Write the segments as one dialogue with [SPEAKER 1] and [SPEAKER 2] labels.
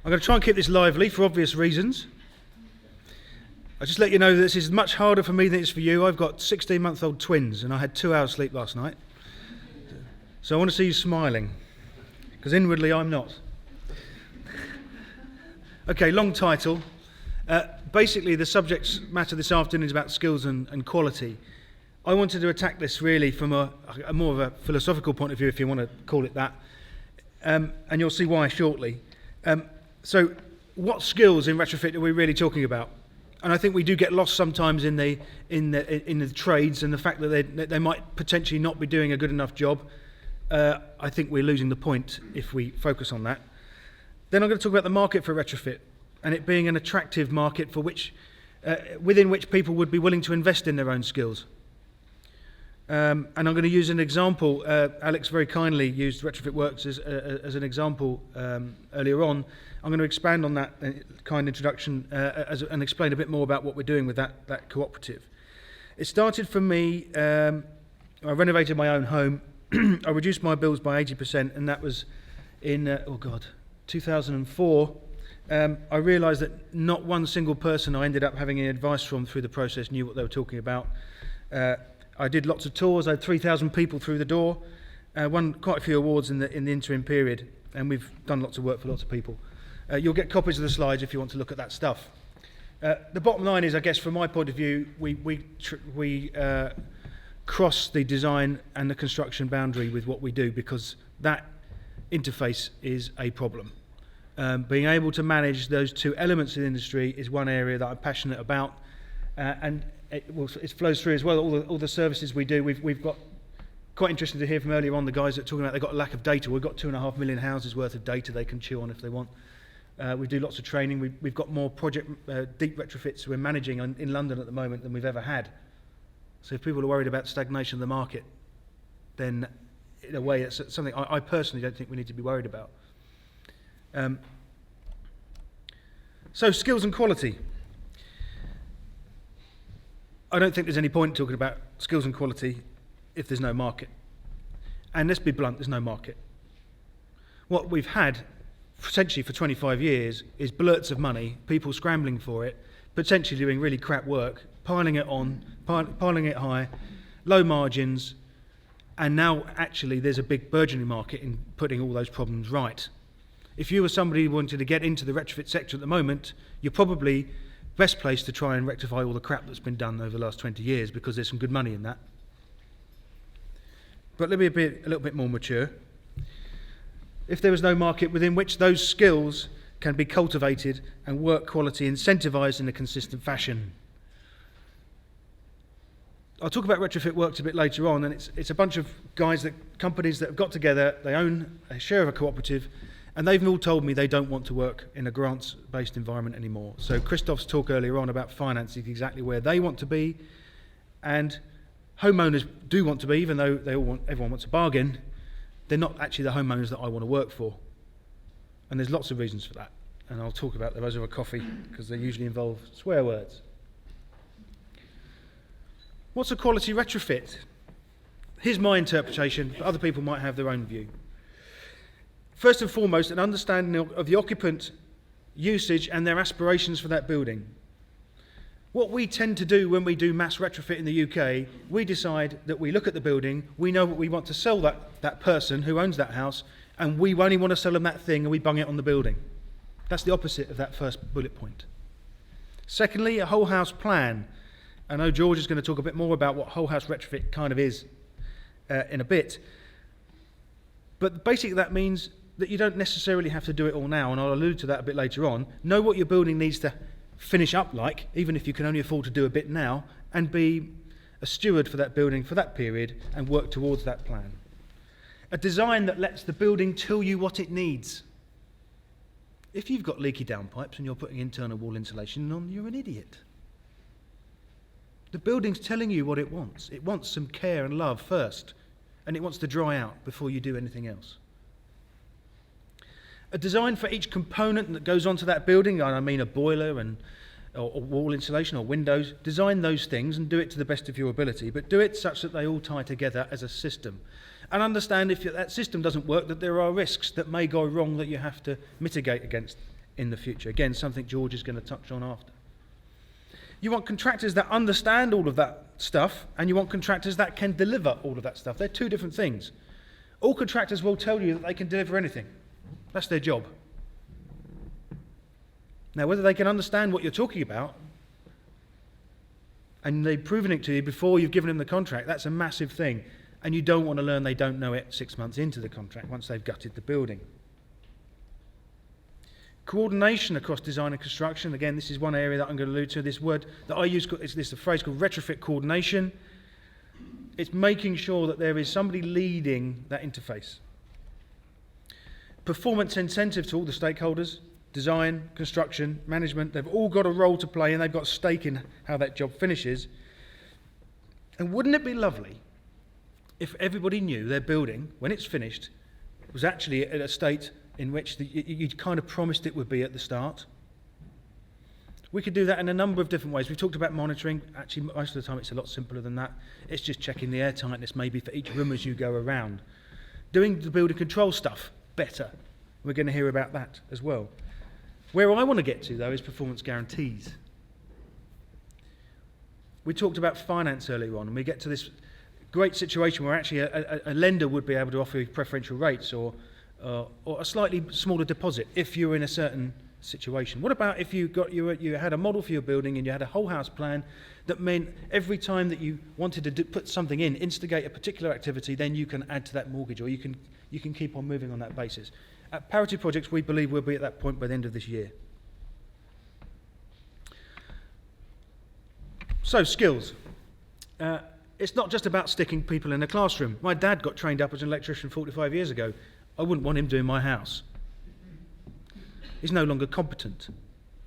[SPEAKER 1] I'm going to try and keep this lively for obvious reasons. I'll just let you know that this is much harder for me than it is for you. I've got 16-month-old twins and I had 2 hours sleep last night. So I want to see you smiling, because inwardly I'm not. Okay, long title. Basically the subject matter this afternoon is about skills and quality. I wanted to attack this really from a more of a philosophical point of view, if you want to call it that, and you'll see why shortly. So what skills in retrofit are we really talking about? And I think we do get lost sometimes in the trades, and the fact that they might potentially not be doing a good enough job. I think we're losing the point if we focus on that. Then I'm going to talk about the market for retrofit, and it being an attractive market for within which people would be willing to invest in their own skills. And I'm going to use an example. Alex very kindly used Retrofit Works as an example earlier on. I'm going to expand on that kind introduction and explain a bit more about what we're doing with that cooperative. It started for me, I renovated my own home. I reduced my bills by 80%, and that was in, 2004. I realised that not one single person I ended up having any advice from through the process knew what they were talking about. I did lots of tours. I had 3,000 people through the door. Won quite a few awards in the interim period, and we've done lots of work for lots of people. You'll get copies of the slides if you want to look at that stuff. The bottom line is, I guess, from my point of view, we cross the design and the construction boundary with what we do, because that interface is a problem. Being able to manage those two elements of the industry is one area that I'm passionate about, and it flows through as well. All the services we do, we've got, quite interesting to hear from earlier on, the guys that are talking about they've got a lack of data. We've got 2.5 million houses worth of data they can chew on if they want. We do lots of training. We've got more project deep retrofits we're managing in London at the moment than we've ever had. So if people are worried about stagnation of the market, then in a way it's something I personally don't think we need to be worried about. So skills and quality. I don't think there's any point talking about skills and quality if there's no market. And let's be blunt, there's no market. What we've had, potentially for 25 years, is blurts of money, people scrambling for it, potentially doing really crap work, piling it on, piling it high, low margins, and now actually there's a big burgeoning market in putting all those problems right. If you were somebody who wanted to get into the retrofit sector at the moment, you're probably best placed to try and rectify all the crap that's been done over the last 20 years, because there's some good money in that. But let me be a little bit more mature. If there was no market within which those skills can be cultivated and work quality incentivised in a consistent fashion. I'll talk about Retrofit Works a bit later on, and it's a bunch of companies that have got together, they own a share of a cooperative, and they've all told me they don't want to work in a grants-based environment anymore. So Christoph's talk earlier on about finance is exactly where they want to be, and homeowners do want to be, even though everyone wants a bargain. They're not actually the homeowners that I want to work for. And there's lots of reasons for that. And I'll talk about those over coffee, because they usually involve swear words. What's a quality retrofit? Here's my interpretation, but other people might have their own view. First and foremost, an understanding of the occupant usage and their aspirations for that building. What we tend to do when we do mass retrofit in the UK, we decide that we look at the building, we know what we want to sell that person who owns that house, and we only want to sell them that thing, and we bung it on the building. That's the opposite of that first bullet point. Secondly, a whole house plan. I know George is going to talk a bit more about what whole house retrofit kind of is in a bit. But basically that means that you don't necessarily have to do it all now, and I'll allude to that a bit later on. Know what your building needs to finish up like, even if you can only afford to do a bit now, and be a steward for that building for that period and work towards that plan. A design that lets the building tell you what it needs. If you've got leaky downpipes and you're putting internal wall insulation on, you're an idiot. The building's telling you what it wants. It wants some care and love first, and it wants to dry out before you do anything else. A design for each component that goes onto that building, I mean a boiler or wall insulation or windows, design those things and do it to the best of your ability, but do it such that they all tie together as a system. And understand if that system doesn't work, that there are risks that may go wrong that you have to mitigate against in the future. Again, something George is going to touch on after. You want contractors that understand all of that stuff, and you want contractors that can deliver all of that stuff. They're two different things. All contractors will tell you that they can deliver anything. That's their job. Now, whether they can understand what you're talking about, and they've proven it to you before you've given them the contract, that's a massive thing. And you don't want to learn they don't know it 6 months into the contract, once they've gutted the building. Coordination across design and construction. Again, this is one area that I'm going to allude to. This word that I use, is a phrase called retrofit coordination. It's making sure that there is somebody leading that interface. Performance incentive to all the stakeholders, design, construction, management. They've all got a role to play, and they've got a stake in how that job finishes. And wouldn't it be lovely if everybody knew their building, when it's finished, was actually at a state in which you'd kind of promised it would be at the start? We could do that in a number of different ways. We've talked about monitoring. Actually, most of the time it's a lot simpler than that. It's just checking the air tightness maybe for each room as you go around. Doing the building control stuff better. We're going to hear about that as well. Where I want to get to, though, is performance guarantees. We talked about finance earlier on, and we get to this great situation where actually a lender would be able to offer you preferential rates or a slightly smaller deposit if you're in a certain situation. What about if you had a model for your building and you had a whole house plan that meant every time that you wanted to put something in, instigate a particular activity, then you can add to that mortgage, or you can keep on moving on that basis. At Parity Projects, we believe we'll be at that point by the end of this year. So, skills. It's not just about sticking people in a classroom. My dad got trained up as an electrician 45 years ago. I wouldn't want him doing my house. He's no longer competent.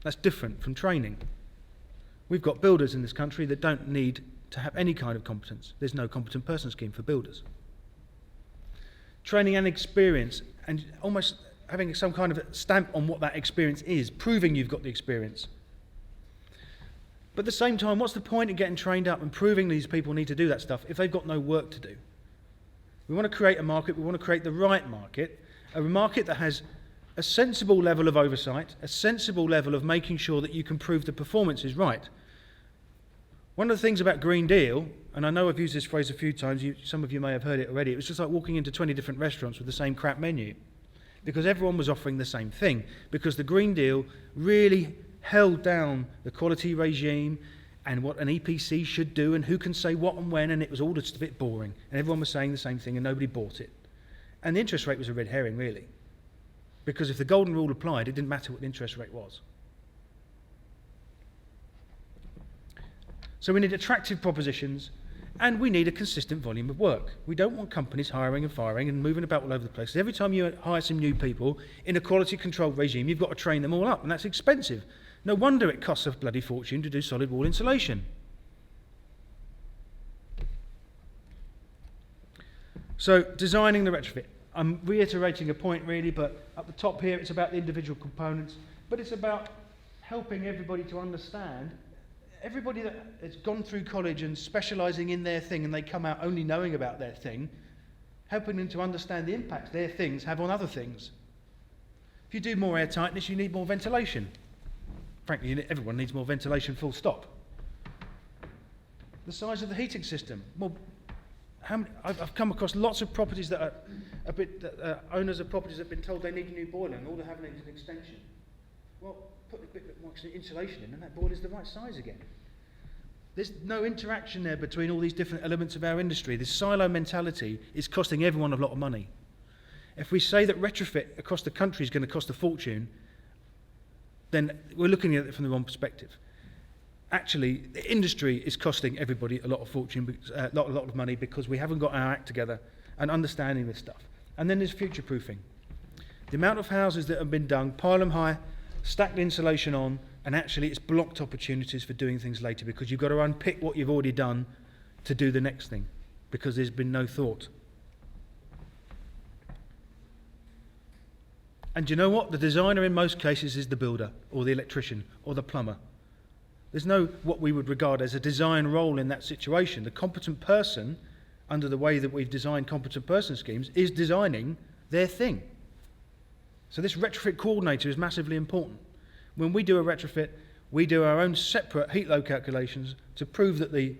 [SPEAKER 1] That's different from training. We've got builders in this country that don't need to have any kind of competence. There's no competent person scheme for builders. Training and experience, and almost having some kind of stamp on what that experience is, proving you've got the experience. But at the same time, what's the point of getting trained up and proving these people need to do that stuff if they've got no work to do? We want to create a market, we want to create the right market, a market that has a sensible level of oversight, a sensible level of making sure that you can prove the performance is right. One of the things about Green Deal, and I know I've used this phrase a few times, some of you may have heard it already, it was just like walking into 20 different restaurants with the same crap menu, because everyone was offering the same thing, because the Green Deal really held down the quality regime and what an EPC should do and who can say what and when, and it was all just a bit boring, and everyone was saying the same thing and nobody bought it. And the interest rate was a red herring, really, because if the golden rule applied, it didn't matter what the interest rate was. So we need attractive propositions, and we need a consistent volume of work. We don't want companies hiring and firing and moving about all over the place. Every time you hire some new people in a quality control regime, you've got to train them all up, and that's expensive. No wonder it costs a bloody fortune to do solid wall insulation. So, designing the retrofit. I'm reiterating a point really, but at the top here it's about the individual components, but it's about helping everybody to understand. Everybody that has gone through college and specialising in their thing and they come out only knowing about their thing, helping them to understand the impacts their things have on other things. If you do more air tightness, you need more ventilation. Frankly, everyone needs more ventilation, full stop. The size of the heating system. Well, I've come across lots of properties that are owners of properties that have been told they need a new boiler and all they have is an extension. Well, put a bit more insulation in and that boiler's the right size again. There's no interaction there between all these different elements of our industry. This silo mentality is costing everyone a lot of money. If we say that retrofit across the country is going to cost a fortune, then we're looking at it from the wrong perspective. Actually, the industry is costing everybody a lot of fortune, a lot of money, because we haven't got our act together and understanding this stuff. And then there's future-proofing. The amount of houses that have been done, pile them high, stack the insulation on, and actually it's blocked opportunities for doing things later, because you've got to unpick what you've already done to do the next thing, because there's been no thought. And do you know what? The designer in most cases is the builder, or the electrician, or the plumber. There's no what we would regard as a design role in that situation. The competent person, under the way that we've designed competent person schemes, is designing their thing. So this retrofit coordinator is massively important. When we do a retrofit, we do our own separate heat load calculations to prove that the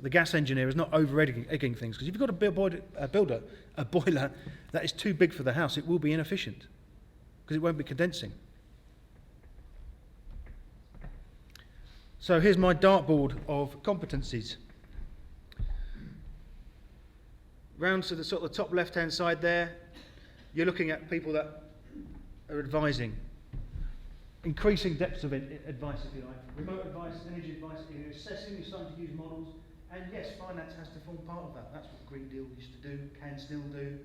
[SPEAKER 1] gas engineer is not over-egging things. Because if you've got a boiler that is too big for the house, it will be inefficient because it won't be condensing. So here's my dartboard of competencies. Round to the sort of the top left-hand side there, you're looking at people that are advising. Increasing depths of advice, if you like. Remote advice, energy advice, you're assessing, you're starting to use models, and yes, finance has to form part of that. That's what Green Deal used to do, can still do.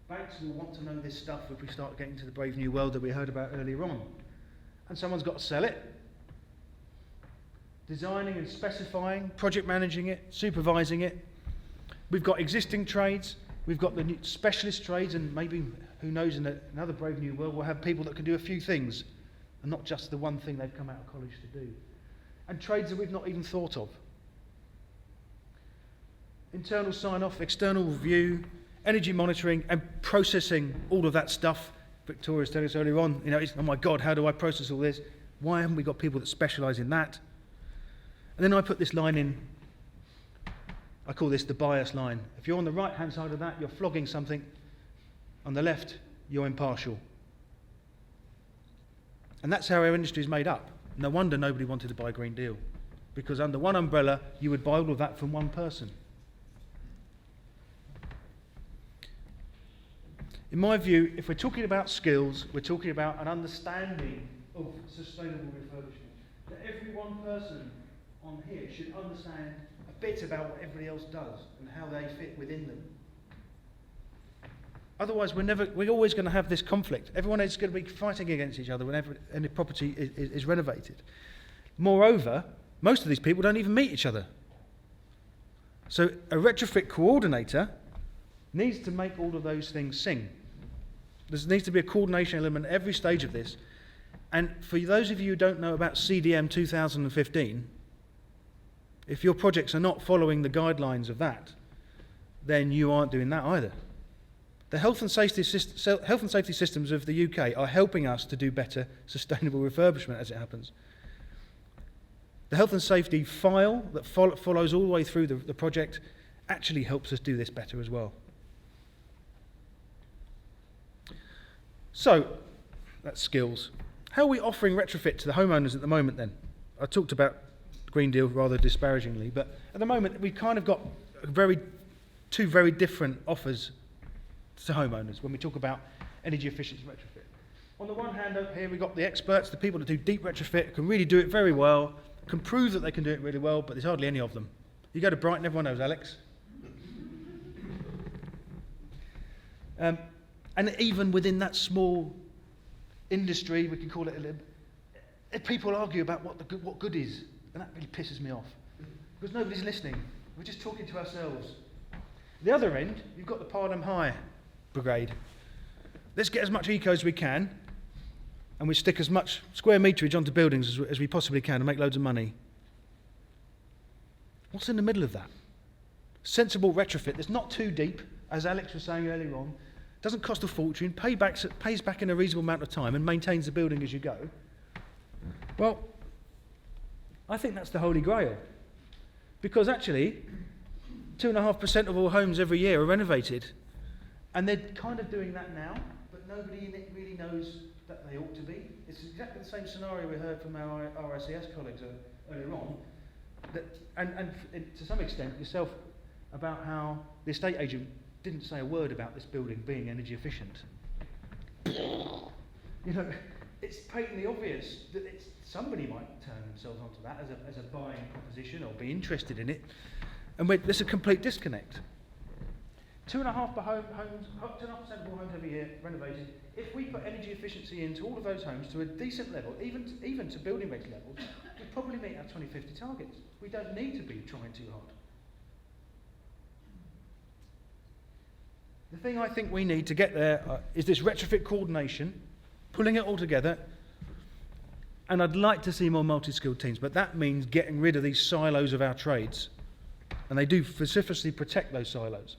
[SPEAKER 1] Banks will want to know this stuff if we start getting to the brave new world that we heard about earlier on. And someone's got to sell it. Designing and specifying, project managing it, supervising it. We've got existing trades, we've got the new specialist trades, and maybe, who knows, in another brave new world, we'll have people that can do a few things, and not just the one thing they've come out of college to do. And trades that we've not even thought of. Internal sign-off, external review, energy monitoring, and processing all of that stuff. Victoria's telling us earlier on, oh my God, how do I process all this? Why haven't we got people that specialise in that? And then I put this line in. I call this the bias line. If you're on the right-hand side of that, you're flogging something. On the left, you're impartial. And that's how our industry is made up. No wonder nobody wanted to buy a Green Deal. Because under one umbrella, you would buy all of that from one person. In my view, if we're talking about skills, we're talking about an understanding of sustainable refurbishment. That every one person on here should understand a bit about what everybody else does and how they fit within them. Otherwise, we're always going to have this conflict. Everyone is going to be fighting against each other whenever any property is renovated. Moreover, most of these people don't even meet each other. So a retrofit coordinator needs to make all of those things sing. There needs to be a coordination element at every stage of this. And for those of you who don't know about CDM 2015, if your projects are not following the guidelines of that, then you aren't doing that either. The health and safety systems of the UK are helping us to do better sustainable refurbishment as it happens. The health and safety file that follows all the way through the project actually helps us do this better as well. So, that's skills. How are we offering retrofit to the homeowners at the moment then? I talked about Green Deal rather disparagingly, but at the moment we've kind of got two very different offers to homeowners when we talk about energy efficiency retrofit. On the one hand, over here we've got the experts, the people that do deep retrofit, can really do it very well, can prove that they can do it really well, but there's hardly any of them. You go to Brighton, everyone knows Alex. And even within that small industry, we can call it a little, people argue about what good is, and that really pisses me off. Because nobody's listening. We're just talking to ourselves. The other end, you've got the Parliament High brigade. Let's get as much eco as we can, and we stick as much square meterage onto buildings as we possibly can and make loads of money. What's in the middle of that? Sensible retrofit that's not too deep, as Alex was saying earlier on, doesn't cost a fortune, pays back in a reasonable amount of time and maintains the building as you go. Well, I think that's the holy grail. Because actually, 2.5% of all homes every year are renovated. And they're kind of doing that now, but nobody in it really knows that they ought to be. It's exactly the same scenario we heard from our RICS colleagues earlier on, and to some extent yourself, about how the estate agent didn't say a word about this building being energy efficient. It's patently obvious that somebody might turn themselves onto that as a buying proposition or be interested in it, and there's a complete disconnect. 2.5% of all homes every year renovated. If we put energy efficiency into all of those homes to a decent level, even to building regs levels, we'd probably meet our 2050 targets. We don't need to be trying too hard. The thing I think we need to get there is this retrofit coordination, pulling it all together, and I'd like to see more multi-skilled teams, but that means getting rid of these silos of our trades, and they do vociferously protect those silos.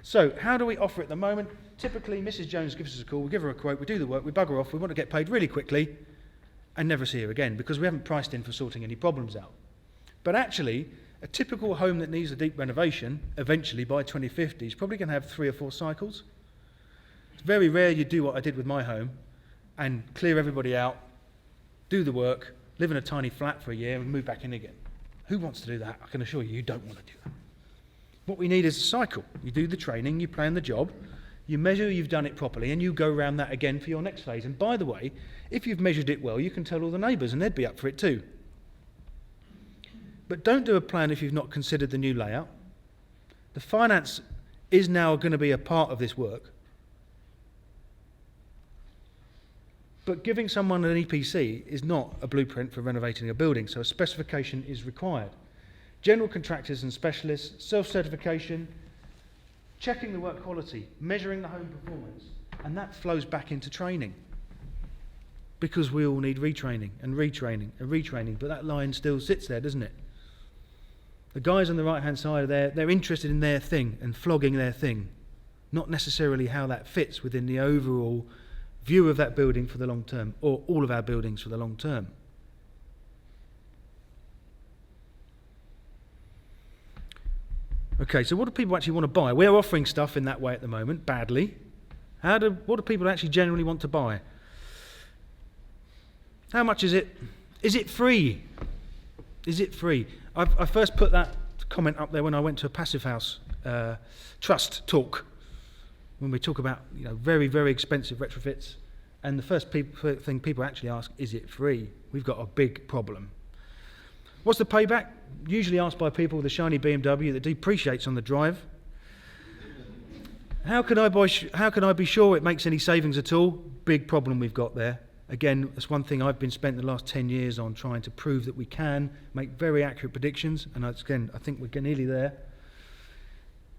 [SPEAKER 1] So how do we offer at the moment? Typically, Mrs. Jones gives us a call, we give her a quote, we do the work, we bugger off, we want to get paid really quickly and never see her again because we haven't priced in for sorting any problems out. But actually, a typical home that needs a deep renovation, eventually by 2050, is probably going to have 3 or 4 cycles. It's very rare you do what I did with my home and clear everybody out, do the work, live in a tiny flat for a year and move back in again. Who wants to do that? I can assure you, you don't want to do that. What we need is a cycle. You do the training, you plan the job, you measure you've done it properly, and you go around that again for your next phase. And by the way, if you've measured it well, you can tell all the neighbours and they'd be up for it too. But don't do a plan if you've not considered the new layout. The finance is now going to be a part of this work. But giving someone an EPC is not a blueprint for renovating a building, so a specification is required. General contractors and specialists, self-certification, checking the work quality, measuring the home performance, and that flows back into training. Because we all need retraining and retraining and retraining, but that line still sits there, doesn't it? The guys on the right-hand side are there, they're interested in their thing and flogging their thing, not necessarily how that fits within the overall view of that building for the long term, or all of our buildings for the long term. Okay, so what do people actually want to buy? We're offering stuff in that way at the moment, badly. What do people actually generally want to buy? How much is it? Is it free? Is it free? I first put that comment up there when I went to a Passive House trust talk, when we talk about very, very expensive retrofits, and the first thing people actually ask, is it free? We've got a big problem. What's the payback? Usually asked by people with a shiny BMW that depreciates on the drive. How can I be sure it makes any savings at all? Big problem we've got there. Again, that's one thing I've been spent the last 10 years on, trying to prove that we can make very accurate predictions, and again, I think we're nearly there.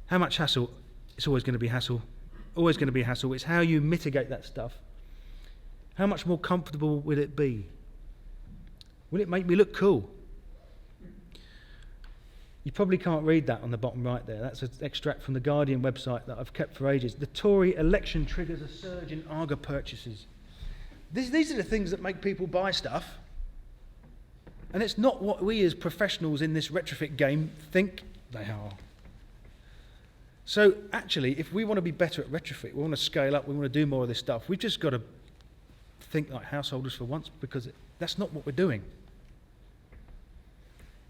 [SPEAKER 1] How much hassle? It's always going to be hassle. Always going to be hassle. It's how you mitigate that stuff. How much more comfortable will it be? Will it make me look cool? You probably can't read that on the bottom right there. That's an extract from the Guardian website that I've kept for ages. The Tory election triggers a surge in Arga purchases. These are the things that make people buy stuff. And it's not what we as professionals in this retrofit game think they are. So actually, if we want to be better at retrofit, we want to scale up, we want to do more of this stuff, we've just got to think like householders for once, because that's not what we're doing.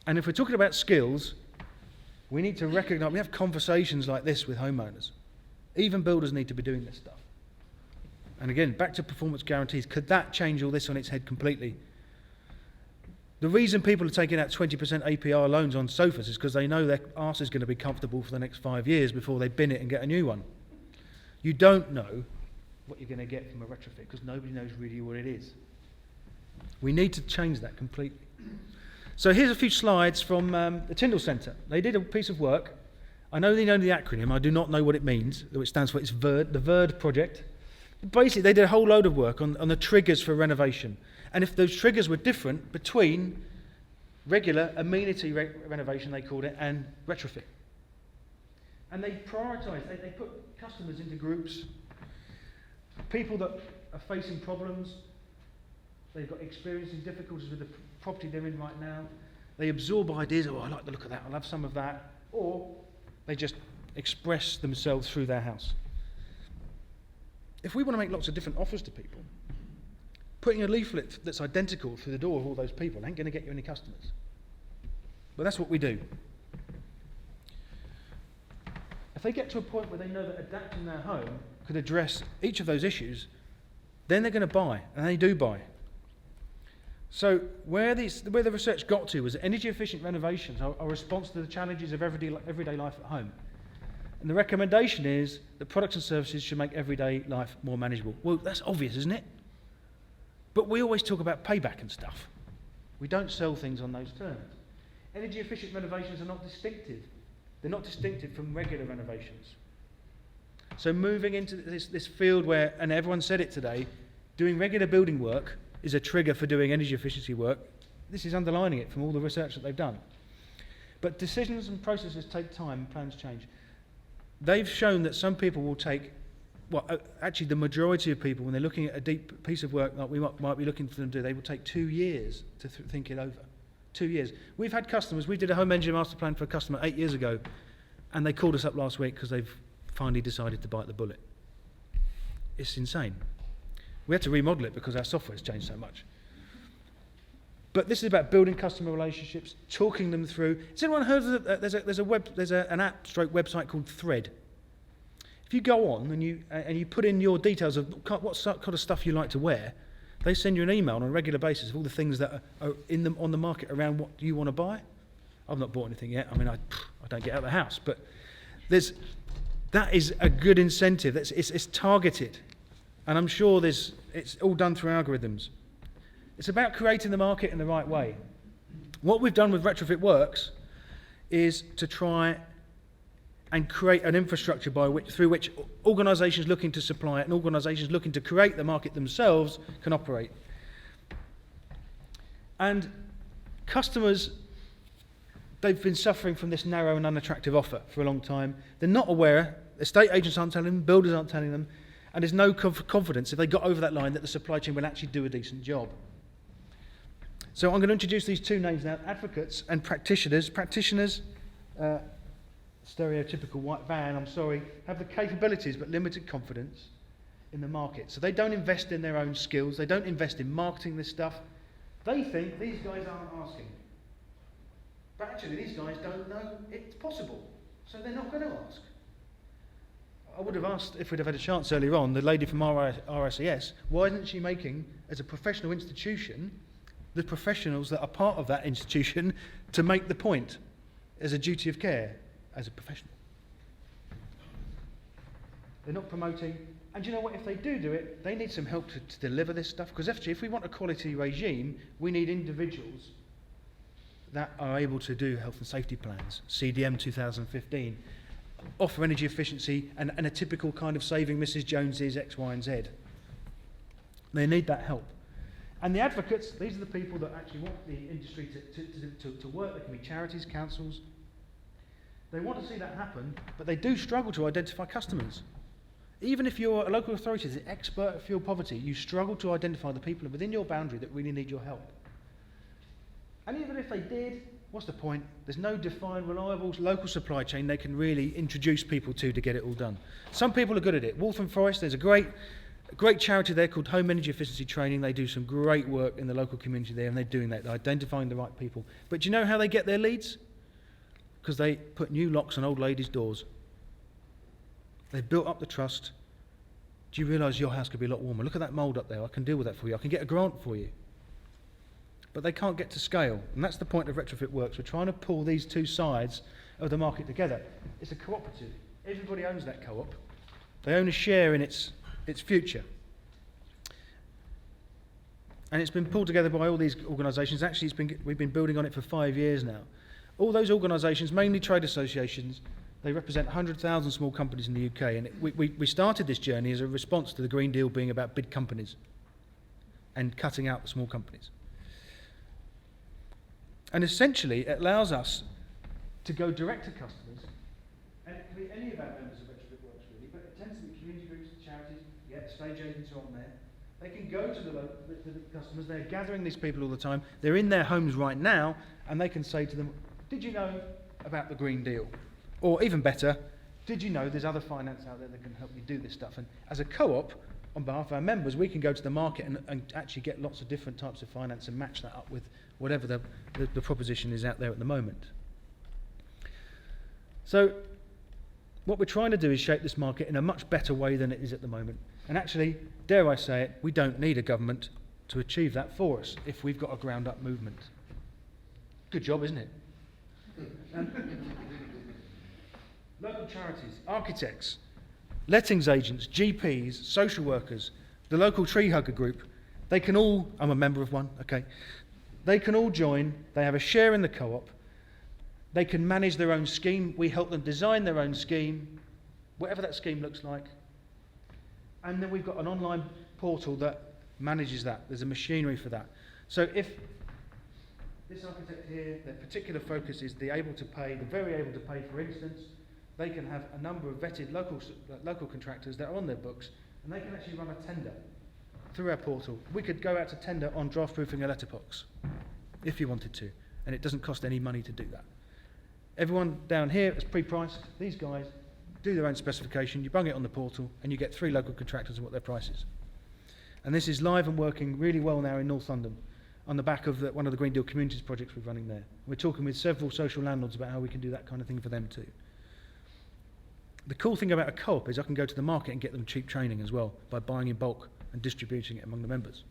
[SPEAKER 1] And if we're talking about skills, we need to recognise, we have conversations like this with homeowners. Even builders need to be doing this stuff. And again, back to performance guarantees. Could that change all this on its head completely? The reason people are taking out 20% APR loans on sofas is because they know their arse is going to be comfortable for the next 5 years before they bin it and get a new one. You don't know what you're going to get from a retrofit because nobody knows really what it is. We need to change that completely. So here's a few slides from the Tyndall Centre. They did a piece of work. I know they know the acronym. I do not know what it means. It stands for, it's VERD, the VERD project. Basically, they did a whole load of work on the triggers for renovation. And if those triggers were different between regular amenity renovation, they called it, and retrofit. And they prioritised, they put customers into groups, people that are facing problems, they've got experiencing difficulties with the property they're in right now, they absorb ideas, oh, I like the look of that, I'll have some of that, or they just express themselves through their house. If we want to make lots of different offers to people, putting a leaflet that's identical through the door of all those people ain't going to get you any customers. But that's what we do. If they get to a point where they know that adapting their home could address each of those issues, then they're going to buy, and they do buy. So where the research got to was that energy efficient renovations are a response to the challenges of everyday life at home. And the recommendation is that products and services should make everyday life more manageable. Well, that's obvious, isn't it? But we always talk about payback and stuff. We don't sell things on those terms. Energy efficient renovations are not distinctive. They're not distinctive from regular renovations. So moving into this field where, and everyone said it today, doing regular building work is a trigger for doing energy efficiency work. This is underlining it from all the research that they've done. But decisions and processes take time and plans change. they've shown that some people will take, actually the majority of people, when they're looking at a deep piece of work like we might be looking for them to do, they will take 2 years to think it over. 2 years. We've had customers, we did a home energy master plan for a customer 8 years ago, and they called us up last week because they've finally decided to bite the bullet. It's insane. We had to remodel it because our software's changed so much. But this is about building customer relationships, talking them through. Has anyone heard of there's an app/website called Thread? If you go on and you put in your details of what kind of stuff you like to wear, they send you an email on a regular basis of all the things that are on the market around what you want to buy. I've not bought anything yet. I mean, I don't get out of the house, but that is a good incentive. It's targeted, and I'm sure it's all done through algorithms. It's about creating the market in the right way. What we've done with Retrofit Works is to try and create an infrastructure through which organisations looking to supply it and organisations looking to create the market themselves can operate. And customers, they've been suffering from this narrow and unattractive offer for a long time. They're not aware, estate agents aren't telling them, builders aren't telling them, and there's no confidence if they got over that line that the supply chain will actually do a decent job. So I'm going to introduce these two names now, advocates and practitioners. Practitioners, stereotypical white van, I'm sorry, have the capabilities but limited confidence in the market. So they don't invest in their own skills, they don't invest in marketing this stuff. They think these guys aren't asking. But actually these guys don't know it's possible, so they're not going to ask. I would have asked, if we'd have had a chance earlier on, the lady from RSES, why isn't she making, as a professional institution, the professionals that are part of that institution to make the point as a duty of care as a professional? They're not promoting, and you know what, if they do it, they need some help to deliver this stuff, because actually if we want a quality regime, we need individuals that are able to do health and safety plans, CDM 2015, offer energy efficiency and a typical kind of saving Mrs. Jones's X, Y and Z. They need that help. And the advocates, these are the people that actually want the industry to work. They can be charities, councils. They want to see that happen, but they do struggle to identify customers. Even if you're a local authority that's an expert at fuel poverty, you struggle to identify the people within your boundary that really need your help. And even if they did, what's the point? There's no defined, reliable local supply chain they can really introduce people to get it all done. Some people are good at it. Waltham Forest, there's a great charity there called Home Energy Efficiency Training. They do some great work in the local community there, and they're doing that. They're identifying the right people. But do you know how they get their leads? Because they put new locks on old ladies' doors. They've built up the trust. Do you realise your house could be a lot warmer? Look at that mould up there. I can deal with that for you. I can get a grant for you. But they can't get to scale. And that's the point of Retrofit Works. We're trying to pull these two sides of the market together. It's a cooperative. Everybody owns that co-op. They own a share in its future. And it's been pulled together by all these organisations. Actually, we've been building on it for 5 years now. All those organisations, mainly trade associations, they represent 100,000 small companies in the UK. And we started this journey as a response to the Green Deal being about big companies and cutting out the small companies. And essentially, it allows us to go direct to customers, and it can be any of our members of Retrofit Works really, but it tends to be community groups, charities, stage agents are on there. They can go to the customers, they're gathering these people all the time, they're in their homes right now, and they can say to them, did you know about the Green Deal? Or even better, did you know there's other finance out there that can help you do this stuff? And as a co-op, on behalf of our members, we can go to the market and actually get lots of different types of finance and match that up with whatever the proposition is out there at the moment. So what we're trying to do is shape this market in a much better way than it is at the moment. And actually, dare I say it, we don't need a government to achieve that for us if we've got a ground-up movement. Good job, isn't it? Local charities, architects, lettings agents, GPs, social workers, the local tree hugger group, they can all, I'm a member of one, okay, they can all join, they have a share in the co-op, they can manage their own scheme, we help them design their own scheme, whatever that scheme looks like, and then we've got an online portal that manages that, there's a machinery for that. So if this architect here, their particular focus is the very able to pay, for instance, they can have a number of vetted local contractors that are on their books, and they can actually run a tender through our portal. We could go out to tender on draft proofing a letterbox, if you wanted to, and it doesn't cost any money to do that. Everyone down here is pre-priced. These guys do their own specification, you bung it on the portal, and you get 3 local contractors and what their price is. And this is live and working really well now in North London, on the back of one of the Green Deal Communities projects we're running there. We're talking with several social landlords about how we can do that kind of thing for them too. The cool thing about a co-op is I can go to the market and get them cheap training as well by buying in bulk and distributing it among the members.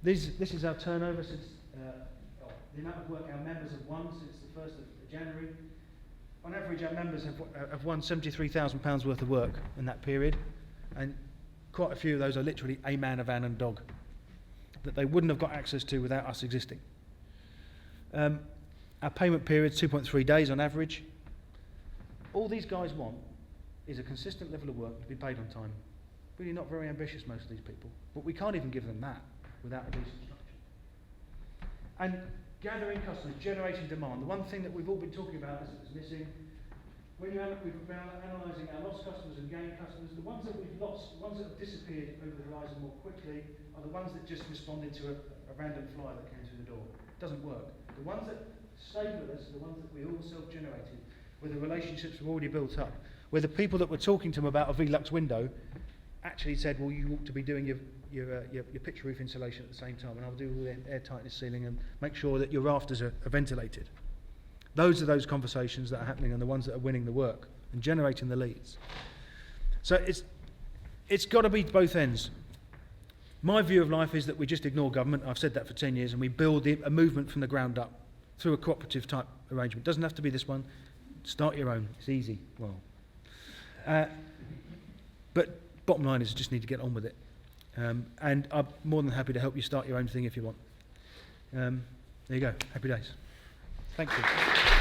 [SPEAKER 1] This is our turnover since the amount of work our members have won since the 1st of January. On average, our members have won £73,000 worth of work in that period, and quite a few of those are literally a man, a van and a dog that they wouldn't have got access to without us existing. Our payment period is 2.3 days on average. All these guys want is a consistent level of work to be paid on time. Really not very ambitious, most of these people, but we can't even give them that without a decent structure. And gathering customers, generating demand. The one thing that we've all been talking about is missing. We've been analysing our lost customers and gained customers. The ones that we've lost, the ones that have disappeared over the horizon more quickly, are the ones that just responded to a random flyer that came through the door. It doesn't work. The ones that stayed with us are the ones that we all self-generated, where the relationships were already built up, where the people that were talking to them about a Velux window actually said, well, you ought to be doing your pitch roof insulation at the same time, and I'll do all the air tightness sealing and make sure that your rafters are ventilated. Those are those conversations that are happening and the ones that are winning the work and generating the leads. So it's got to be both ends. My view of life is that we just ignore government. I've said that for 10 years, and we build a movement from the ground up through a cooperative type arrangement. It doesn't have to be this one. Start your own. It's easy. Well, but bottom line is you just need to get on with it. And I'm more than happy to help you start your own thing if you want. There you go. Happy days. Thank you.